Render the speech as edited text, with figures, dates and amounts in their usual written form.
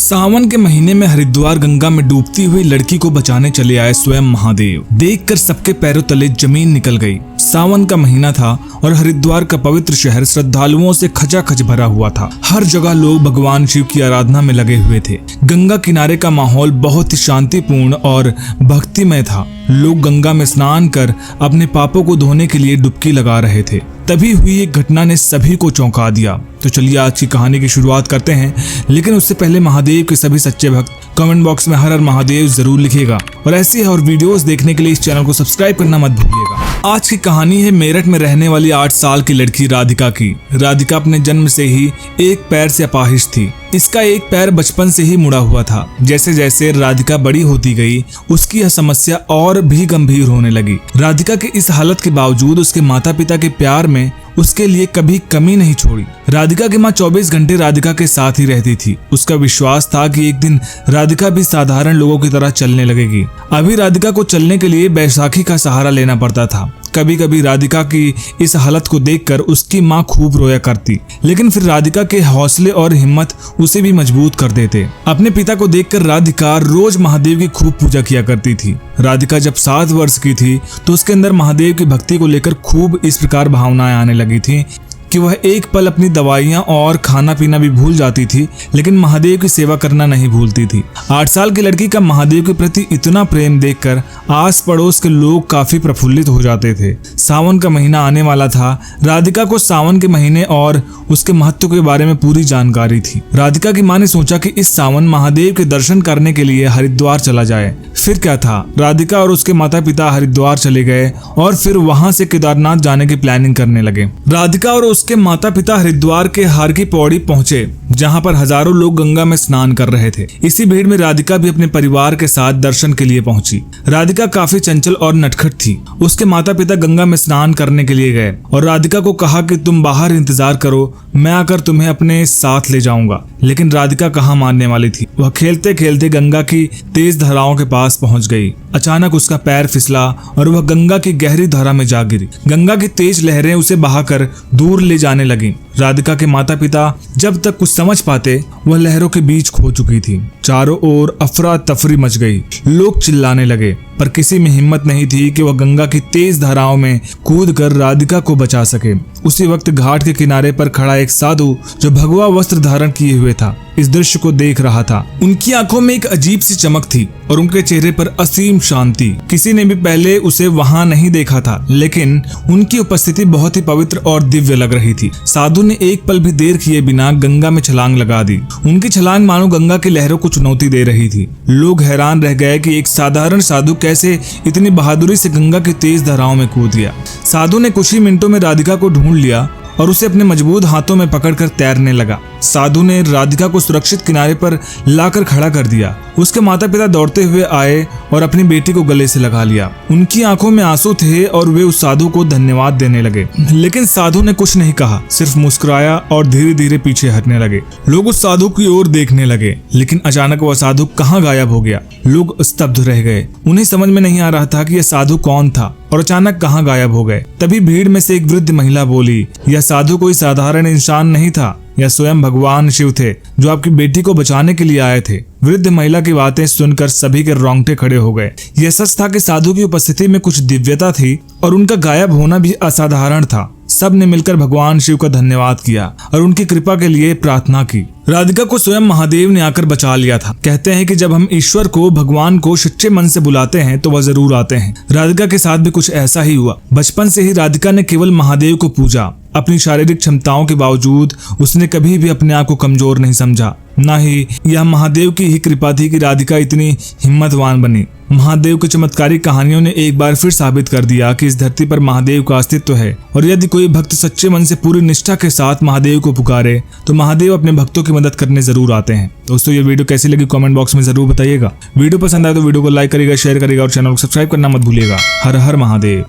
सावन के महीने में हरिद्वार गंगा में डूबती हुई लड़की को बचाने चले आए स्वयं महादेव। देखकर सबके पैरों तले जमीन निकल गई। सावन का महीना था और हरिद्वार का पवित्र शहर श्रद्धालुओं से खचाखच भरा हुआ था। हर जगह लोग भगवान शिव की आराधना में लगे हुए थे। गंगा किनारे का माहौल बहुत ही शांतिपूर्ण और भक्तिमय था। लोग गंगा में स्नान कर अपने पापों को धोने के लिए डुबकी लगा रहे थे। तभी हुई एक घटना ने सभी को चौंका दिया। तो चलिए आज की कहानी की शुरुआत करते हैं, लेकिन उससे पहले महादेव के सभी सच्चे भक्त कमेंट बॉक्स में हर हर महादेव जरूर लिखिएगा और ऐसी और वीडियोस देखने के लिए इस चैनल को सब्सक्राइब करना मत भूलिएगा। आज की कहानी है मेरठ में रहने वाली 8 साल की लड़की राधिका की। राधिका अपने जन्म से ही एक पैर से अपाहिज थी। इसका एक पैर बचपन से ही मुड़ा हुआ था। जैसे जैसे राधिका बड़ी होती गई, उसकी यह समस्या और भी गंभीर होने लगी। राधिका के इस हालत के बावजूद उसके माता पिता के प्यार में उसके लिए कभी कमी नहीं छोड़ी। राधिका की माँ 24 घंटे राधिका के साथ ही रहती थी। उसका विश्वास था कि एक दिन राधिका भी साधारण लोगों की तरह चलने लगेगी। अभी राधिका को चलने के लिए बैसाखी का सहारा लेना पड़ता था। कभी कभी राधिका की इस हालत को देखकर उसकी माँ खूब रोया करती, लेकिन फिर राधिका के हौसले और हिम्मत उसे भी मजबूत कर देते। अपने पिता को देखकर राधिका रोज महादेव की खूब पूजा किया करती थी। राधिका जब 7 वर्ष की थी तो उसके अंदर महादेव की भक्ति को लेकर खूब इस प्रकार भावनाएं आने लगी थी कि वह एक पल अपनी दवाइयां और खाना पीना भी भूल जाती थी, लेकिन महादेव की सेवा करना नहीं भूलती थी। 8 साल की लड़की का महादेव के प्रति इतना प्रेम देखकर आस पड़ोस के लोग काफी प्रफुल्लित हो जाते थे। सावन का महीना आने वाला था। राधिका को सावन के महीने और उसके महत्व के बारे में पूरी जानकारी थी। राधिका की माँ ने सोचा कि इस सावन महादेव के दर्शन करने के लिए हरिद्वार चला जाए। फिर क्या था, राधिका और उसके माता पिता हरिद्वार चले गए और फिर वहां से केदारनाथ जाने की प्लानिंग करने लगे। राधिका और उसके माता पिता हरिद्वार के हर की पौड़ी पहुंचे, जहां पर हजारों लोग गंगा में स्नान कर रहे थे। इसी भीड़ में राधिका भी अपने परिवार के साथ दर्शन के लिए पहुंची। राधिका काफी चंचल और नटखट थी। उसके माता पिता गंगा में स्नान करने के लिए गए और राधिका को कहा कि तुम बाहर इंतजार करो, मैं आकर तुम्हें अपने साथ ले जाऊंगा। लेकिन राधिका कहाँ मानने वाली थी। वह खेलते खेलते गंगा की तेज धाराओं के पास पहुंच गई। अचानक उसका पैर फिसला और वह गंगा की गहरी धारा में जा गिरी। गंगा की तेज लहरें उसे बहाकर दूर ले जाने लगी। राधिका के माता पिता जब तक कुछ समझ पाते, वह लहरों के बीच खो चुकी थी। चारों ओर अफरा तफरी मच गई। लोग चिल्लाने लगे, पर किसी में हिम्मत नहीं थी कि वह गंगा की तेज धाराओं में कूदकर राधिका को बचा सके। उसी वक्त घाट के किनारे पर खड़ा एक साधु जो भगवा वस्त्र धारण किए हुए था, इस दृश्य को देख रहा था। उनकी आंखों में एक अजीब सी चमक थी और उनके चेहरे पर असीम शांति। किसी ने भी पहले उसे वहां नहीं देखा था, लेकिन उनकी उपस्थिति बहुत ही पवित्र और दिव्य लग रही थी। साधु ने एक पल भी देर किए बिना गंगा में छलांग लगा दी। उनकी छलांग मानो गंगा की लहरों को चुनौती दे रही थी। लोग हैरान रह गए कि एक साधारण साधु कैसे इतनी बहादुरी से गंगा की तेज धाराओं में कूद गया। साधु ने कुछ ही मिनटों में राधिका को ढूंढ लिया और उसे अपने मजबूत हाथों में पकड़कर तैरने लगा। साधु ने राधिका को सुरक्षित किनारे पर लाकर खड़ा कर दिया। उसके माता पिता दौड़ते हुए आए और अपनी बेटी को गले से लगा लिया। उनकी आंखों में आंसू थे और वे उस साधु को धन्यवाद देने लगे, लेकिन साधु ने कुछ नहीं कहा, सिर्फ मुस्कुराया और धीरे धीरे पीछे हटने लगे। लोग उस साधु की ओर देखने लगे, लेकिन अचानक वह साधु कहाँ गायब हो गया। लोग स्तब्ध रह गए। उन्हें समझ में नहीं आ रहा था कि यह साधु कौन था और अचानक कहाँ गायब हो गए। तभी भीड़ में से एक वृद्ध महिला बोली, यह साधु कोई साधारण इंसान नहीं था, यह स्वयं भगवान शिव थे जो आपकी बेटी को बचाने के लिए आए थे। वृद्ध महिला की बातें सुनकर सभी के रोंगटे खड़े हो गए। यह सच था कि साधु की उपस्थिति में कुछ दिव्यता थी और उनका गायब होना भी असाधारण था। सब ने मिलकर भगवान शिव का धन्यवाद किया और उनकी कृपा के लिए प्रार्थना की। राधिका को स्वयं महादेव ने आकर बचा लिया था। कहते हैं कि जब हम ईश्वर को, भगवान को सच्चे मन से बुलाते हैं तो वह जरूर आते हैं। राधिका के साथ भी कुछ ऐसा ही हुआ। बचपन से ही राधिका ने केवल महादेव को पूजा। अपनी शारीरिक क्षमताओं के बावजूद उसने कभी भी अपने आप को कमजोर नहीं समझा। न ही यह महादेव की ही कृपा थी कि राधिका इतनी हिम्मतवान बनी। महादेव की चमत्कारी कहानियों ने एक बार फिर साबित कर दिया कि इस धरती पर महादेव का अस्तित्व है और यदि कोई भक्त सच्चे मन से पूरी निष्ठा के साथ महादेव को पुकारे तो महादेव अपने भक्तों की मदद करने जरूर आते हैं। दोस्तों, ये वीडियो कैसी लगी कमेंट बॉक्स में जरूर बताइएगा। वीडियो पसंद आए तो वीडियो को लाइक करिएगा, शेयर करिएगा और चैनल को सब्सक्राइब करना मत भूलिएगा। हर हर महादेव।